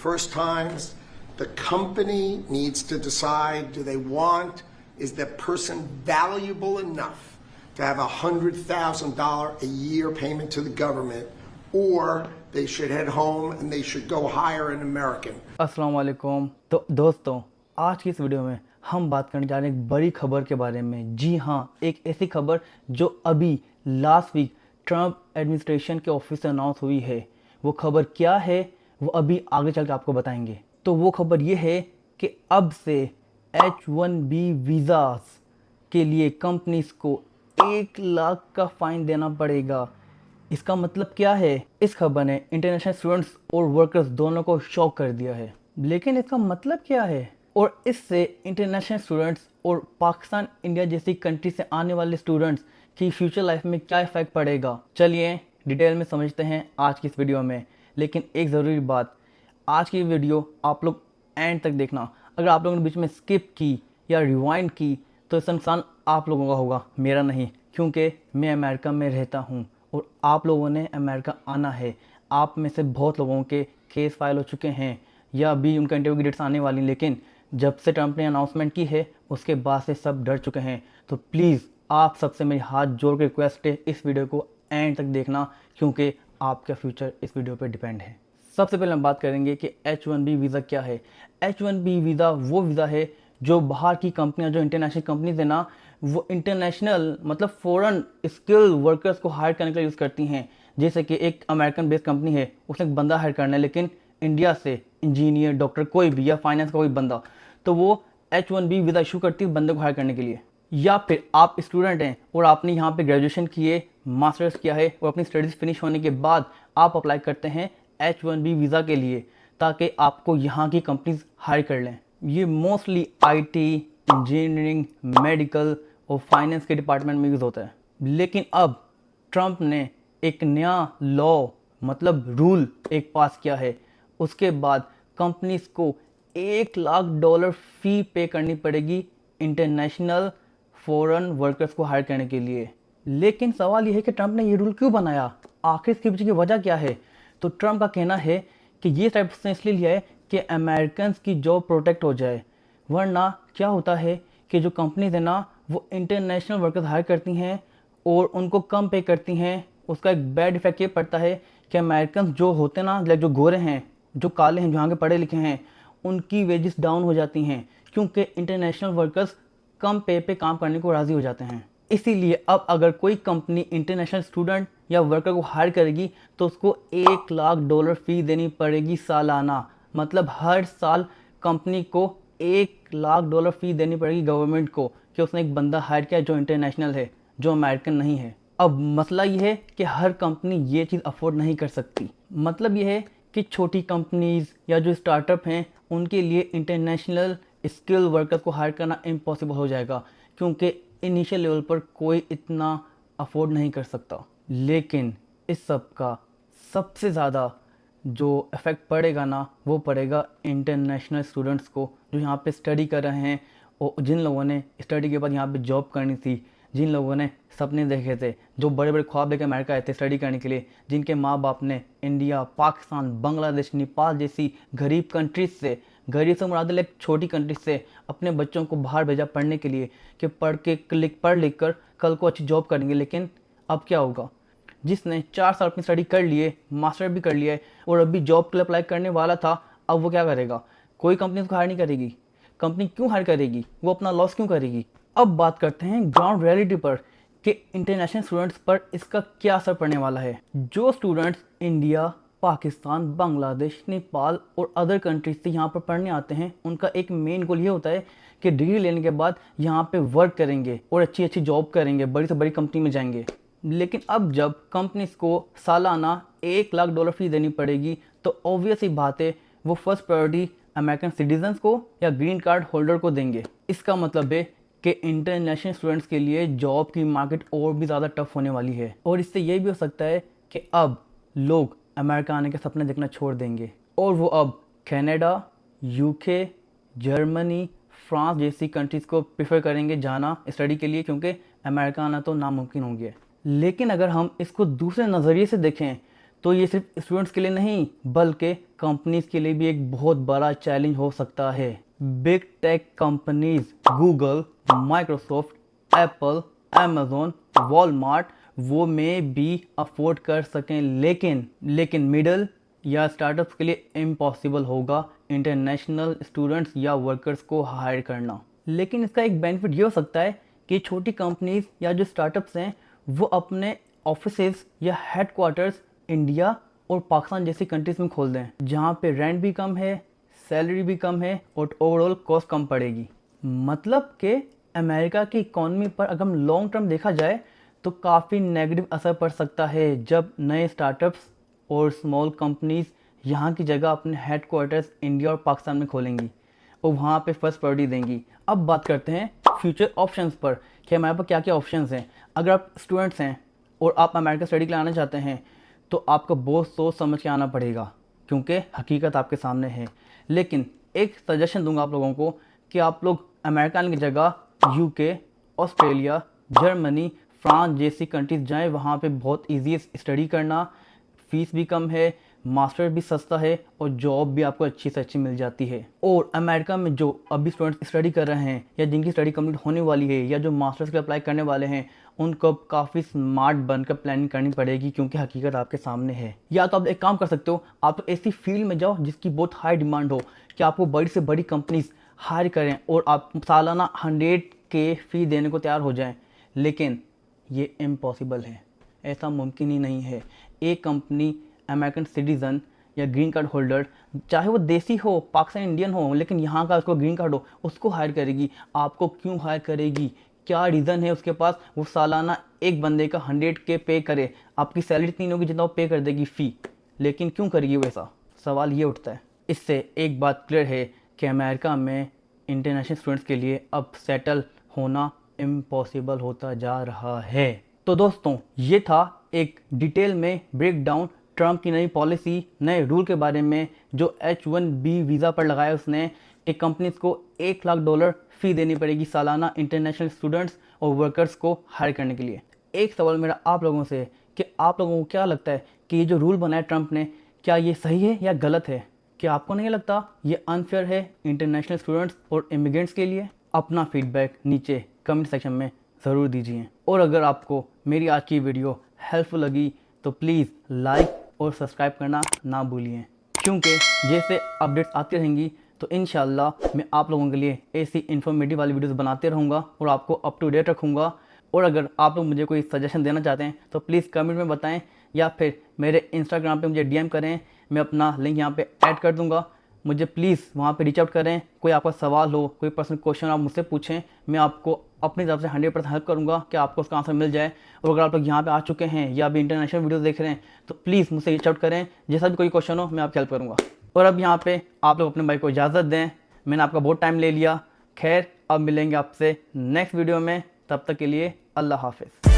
first times. The company needs to decide, do they want, is that person valuable enough to have $100,000 a year payment to the government, or they should head home and they should go hire an American. अस्सलाम वालेकुम। तो दोस्तों, आज की इस video में हम बात करने जा रहे हैं एक बड़ी खबर के बारे में। जी हाँ, एक ऐसी खबर जो अभी लास्ट वीक ट्रंप एडमिनिस्ट्रेशन के ऑफिस से अनाउंस हुई है। वो खबर क्या है वो अभी आगे चल के आपको बताएंगे। तो वो खबर ये है कि अब से H1B वीज़ास के लिए कंपनीज को 1 लाख का फ़ाइन देना पड़ेगा। इसका मतलब क्या है? इस खबर ने इंटरनेशनल स्टूडेंट्स और वर्कर्स दोनों को शॉक कर दिया है। लेकिन इसका मतलब क्या है और इससे इंटरनेशनल स्टूडेंट्स और पाकिस्तान, इंडिया जैसी कंट्री से आने वाले स्टूडेंट्स की फ्यूचर लाइफ में क्या इफेक्ट पड़ेगा, चलिए डिटेल में समझते हैं आज की इस वीडियो में। लेकिन एक ज़रूरी बात, आज की वीडियो आप लोग एंड तक देखना। अगर आप लोगों ने बीच में स्किप की या रिवाइंड की तो इसका नुकसान आप लोगों का होगा, मेरा नहीं, क्योंकि मैं अमेरिका में रहता हूँ और आप लोगों ने अमेरिका आना है। आप में से बहुत लोगों के केस फाइल हो चुके हैं या अभी उनका इंटरव्यू की डेट्स आने वाली, लेकिन जब से ट्रंप ने अनाउंसमेंट की है उसके बाद से सब डर चुके हैं। तो प्लीज़ आप सबसे मेरी हाथ जोड़ के रिक्वेस्ट है, इस वीडियो को एंड तक देखना, क्योंकि आपका फ्यूचर इस वीडियो पर डिपेंड है। सबसे पहले हम बात करेंगे कि H1B वीज़ा क्या है। H1B वीज़ा वो वीज़ा है जो बाहर की कंपनियां, जो इंटरनेशनल कंपनीज है ना, वो इंटरनेशनल मतलब फ़ॉरेन स्किल वर्कर्स को हायर करने के लिए यूज़ करती हैं। जैसे कि एक अमेरिकन बेस्ड कंपनी है, उसने एक बंदा हायर करना है, लेकिन इंडिया से इंजीनियर, डॉक्टर कोई भी या फाइनेंस का कोई बंदा, तो वो H1B वीज़ा इशू करती है बंदे को हायर करने के लिए। या फिर आप स्टूडेंट हैं और आपने यहाँ पे ग्रेजुएशन किए, मास्टर्स किया है और अपनी स्टडीज़ फिनिश होने के बाद आप अप्लाई करते हैं H1B वीज़ा के लिए, ताकि आपको यहाँ की कंपनीज हायर कर लें। ये मोस्टली IT, इंजीनियरिंग, मेडिकल और फाइनेंस के डिपार्टमेंट में यूज़ होता है। लेकिन अब ट्रंप ने एक नया लॉ मतलब रूल एक पास किया है। उसके बाद कंपनीज को $1 लाख फ़ी पे करनी पड़ेगी इंटरनेशनल फॉरेन वर्कर्स को हायर करने के लिए। लेकिन सवाल यह है कि ट्रंप ने ये रूल क्यों बनाया, आखिर इसके पीछे की वजह क्या है? तो ट्रंप का कहना है कि ये स्टेप उसने इसलिए लिया है कि अमेरिकन की जॉब प्रोटेक्ट हो जाए। वरना क्या होता है कि जो कंपनीज है ना, वो इंटरनेशनल वर्कर्स हायर करती हैं और उनको कम पे करती हैं। उसका एक बैड इफेक्ट ये पड़ता है कि अमेरिकन जो होते हैं ना, लाइक जो गोरे हैं, जो काले हैं, जो यहाँ के पढ़े लिखे हैं, उनकी वेजेस डाउन हो जाती हैं, क्योंकि इंटरनेशनल वर्कर्स कम पे काम करने को राज़ी हो जाते हैं। इसीलिए अब अगर कोई कंपनी इंटरनेशनल स्टूडेंट या वर्कर को हायर करेगी तो उसको $1 लाख फ़ी देनी पड़ेगी सालाना। मतलब हर साल कंपनी को $1 लाख फ़ी देनी पड़ेगी गवर्नमेंट को कि उसने एक बंदा हायर किया जो इंटरनेशनल है, जो अमेरिकन नहीं है। अब मसला ये है कि हर कंपनी ये चीज़ अफोर्ड नहीं कर सकती। मतलब ये है कि छोटी कंपनीज़ या जो स्टार्टअप हैं उनके लिए इंटरनेशनल स्किल वर्कर्स को हायर करना इम्पॉसिबल हो जाएगा, क्योंकि इनिशियल लेवल पर कोई इतना अफोर्ड नहीं कर सकता। लेकिन इस सब का सबसे ज़्यादा जो इफ़ेक्ट पड़ेगा ना, वो पड़ेगा इंटरनेशनल स्टूडेंट्स को जो यहाँ पे स्टडी कर रहे हैं और जिन लोगों ने स्टडी के बाद यहाँ पे जॉब करनी थी, जिन लोगों ने सपने देखे थे, जो बड़े बड़े ख्वाब लेकर अमेरिका आए थे स्टडी करने के लिए, जिनके माँ बाप ने इंडिया, पाकिस्तान, बांग्लादेश, नेपाल जैसी गरीब कंट्रीज से, गरीब से मुराद एक छोटी कंट्रीज से अपने बच्चों को बाहर भेजा पढ़ने के लिए कि पढ़ लिख कर कल को अच्छी जॉब करेंगे। लेकिन अब क्या होगा? जिसने 4 साल अपनी स्टडी कर लिए, मास्टर भी कर लिया है और अभी जॉब के लिए अप्लाई करने वाला था, अब वो क्या करेगा? कोई कंपनी उसको हायर नहीं करेगी। कंपनी क्यों हायर करेगी? वो अपना लॉस क्यों करेगी? अब बात करते हैं ग्राउंड रियलिटी पर कि इंटरनेशनल स्टूडेंट्स पर इसका क्या असर पड़ने वाला है। जो स्टूडेंट्स इंडिया, पाकिस्तान, बांग्लादेश, नेपाल और अदर कंट्रीज से यहाँ पर पढ़ने आते हैं, उनका एक मेन गोल ये होता है कि डिग्री लेने के बाद यहाँ पे वर्क करेंगे और अच्छी अच्छी जॉब करेंगे, बड़ी से बड़ी कंपनी में जाएंगे। लेकिन अब जब कंपनीज को सालाना $1 लाख फ़ी देनी पड़ेगी तो ऑब्वियस ही बात है वो फर्स्ट प्रायोरिटी अमेरिकन सिटीजन्स को या ग्रीन कार्ड होल्डर को देंगे। इसका मतलब है कि इंटरनेशनल स्टूडेंट्स के लिए जॉब की मार्केट और भी ज़्यादा टफ होने वाली है। और इससे ये भी हो सकता है कि अब लोग अमेरिका आने के सपने देखना छोड़ देंगे और वो अब कनाडा, UK, जर्मनी, फ्रांस जैसी कंट्रीज़ को प्रेफर करेंगे जाना स्टडी के लिए, क्योंकि अमेरिका आना तो नामुमकिन हो गया है। लेकिन अगर हम इसको दूसरे नज़रिए से देखें तो ये सिर्फ स्टूडेंट्स के लिए नहीं बल्कि कंपनीज के लिए भी एक बहुत बड़ा चैलेंज हो सकता है। Big tech companies Google, Microsoft, Apple, Amazon, Walmart वो में भी अफोर्ड कर सकें, लेकिन मिडल या स्टार्टअप्स के लिए इम्पॉसिबल होगा इंटरनेशनल स्टूडेंट्स या वर्कर्स को हायर करना। लेकिन इसका एक बेनिफिट ये हो सकता है कि छोटी कंपनीज या जो स्टार्टअप्स हैं वो अपने ऑफिसेज या हेडक्वार्टर्स इंडिया और पाकिस्तान जैसी कंट्रीज में खोल दें, जहाँ पे रेंट भी कम है, सैलरी भी कम है और ओवरऑल कॉस्ट कम पड़ेगी। मतलब कि अमेरिका की इकॉनमी पर अगर हम लॉन्ग टर्म देखा जाए तो काफ़ी नेगेटिव असर पड़ सकता है जब नए स्टार्टअप्स और स्मॉल कंपनीज यहाँ की जगह अपने हेडक्वार्टर्स इंडिया और पाकिस्तान में खोलेंगी और वहाँ पे फर्स्ट प्रायोरिटी देंगी। अब बात करते हैं फ्यूचर ऑप्शंस पर कि हमारे पास क्या क्या ऑप्शंस हैं। अगर आप स्टूडेंट्स हैं और आप अमेरिका स्टडी के लिए आना चाहते हैं तो आपको बहुत सोच समझ के आना पड़ेगा क्योंकि हकीकत आपके सामने है। लेकिन एक सजेशन दूंगा आप लोगों को कि आप लोग अमेरिका आने की जगह यूके, ऑस्ट्रेलिया, जर्मनी, फ्रांस जैसी कंट्रीज जाएं। वहाँ पे बहुत ईजी है स्टडी करना, फीस भी कम है, मास्टर भी सस्ता है और जॉब भी आपको अच्छी से अच्छी मिल जाती है। और अमेरिका में जो अभी स्टूडेंट्स स्टडी कर रहे हैं या जिनकी स्टडी कंप्लीट होने वाली है या जो मास्टर्स के लिए अप्लाई करने वाले हैं उनको काफ़ी स्मार्ट बनकर प्लानिंग करनी पड़ेगी क्योंकि हकीकत आपके सामने है। या तो आप एक काम कर सकते हो, आप तो ऐसी फील्ड में जाओ जिसकी बहुत हाई डिमांड हो कि आपको बड़ी से बड़ी कंपनीज हायर करें और आप सालाना 100K फी देने को तैयार हो जाएं। लेकिन ये इम्पॉसिबल है, ऐसा मुमकिन ही नहीं है। एक कंपनी अमेरिकन सिटीज़न या ग्रीन कार्ड होल्डर, चाहे वो देसी हो, पाकिस्तान इंडियन हो, लेकिन यहाँ का उसको ग्रीन कार्ड हो, उसको हायर करेगी। आपको क्यों हायर करेगी? क्या रीज़न है उसके पास? वो सालाना एक बंदे का 100K पे करे, आपकी सैलरी इतनी नहीं होगी जितना वो पे कर देगी फ़ी, लेकिन क्यों करेगी वैसा? सवाल ये उठता है। इससे एक बात क्लियर है कि अमेरिका में इंटरनेशनल स्टूडेंट्स के लिए अब सेटल होना इम्पॉसिबल होता जा रहा है। तो दोस्तों ये था एक डिटेल में ब्रेक डाउन ट्रम्प की नई पॉलिसी, नए रूल के बारे में जो H1B वीज़ा पर लगाया उसने कि कंपनीज को $1 लाख फ़ी देनी पड़ेगी सालाना इंटरनेशनल स्टूडेंट्स और वर्कर्स को हायर करने के लिए। एक सवाल मेरा आप लोगों से कि आप लोगों को क्या लगता है कि ये जो रूल बनाया ट्रम्प ने, क्या ये सही है या गलत है? क्या आपको नहीं लगता ये अनफेयर है इंटरनेशनल स्टूडेंट्स और इमिग्रेंट्स के लिए? अपना फीडबैक नीचे कमेंट सेक्शन में ज़रूर दीजिए। और अगर आपको मेरी आज की वीडियो हेल्पफुल लगी तो प्लीज़ लाइक और सब्सक्राइब करना ना भूलिए, क्योंकि जैसे अपडेट्स आती रहेंगी तो इंशाल्लाह मैं आप लोगों के लिए ऐसी इन्फॉर्मेटिव वाली वीडियोस बनाते रहूँगा और आपको अप टू डेट रखूँगा। और अगर आप लोग मुझे कोई सजेशन देना चाहते हैं तो प्लीज़ कमेंट में बताएं या फिर मेरे इंस्टाग्राम पे मुझे DM करें, मैं अपना लिंक यहाँ पे ऐड कर दूँगा। मुझे प्लीज़ वहाँ पे रीच आउट करें। कोई आपका सवाल हो, कोई पर्सनल क्वेश्चन आप मुझसे पूछें, मैं आपको अपनी तरफ से 100% हेल्प करूँगा कि आपको उसका आंसर मिल जाए। और अगर आप लोग यहाँ पे आ चुके हैं या अभी इंटरनेशनल वीडियो देख रहे हैं तो प्लीज़ मुझसे रीच आउट करें, जैसा भी कोई क्वेश्चन हो मैं आपकी हेल्प करूँगा। और अब यहाँ पे आप लोग अपने भाई को इजाज़त दें, मैंने आपका बहुत टाइम ले लिया। खैर अब मिलेंगे आपसे नेक्स्ट वीडियो में, तब तक के लिए अल्लाह हाफिज़।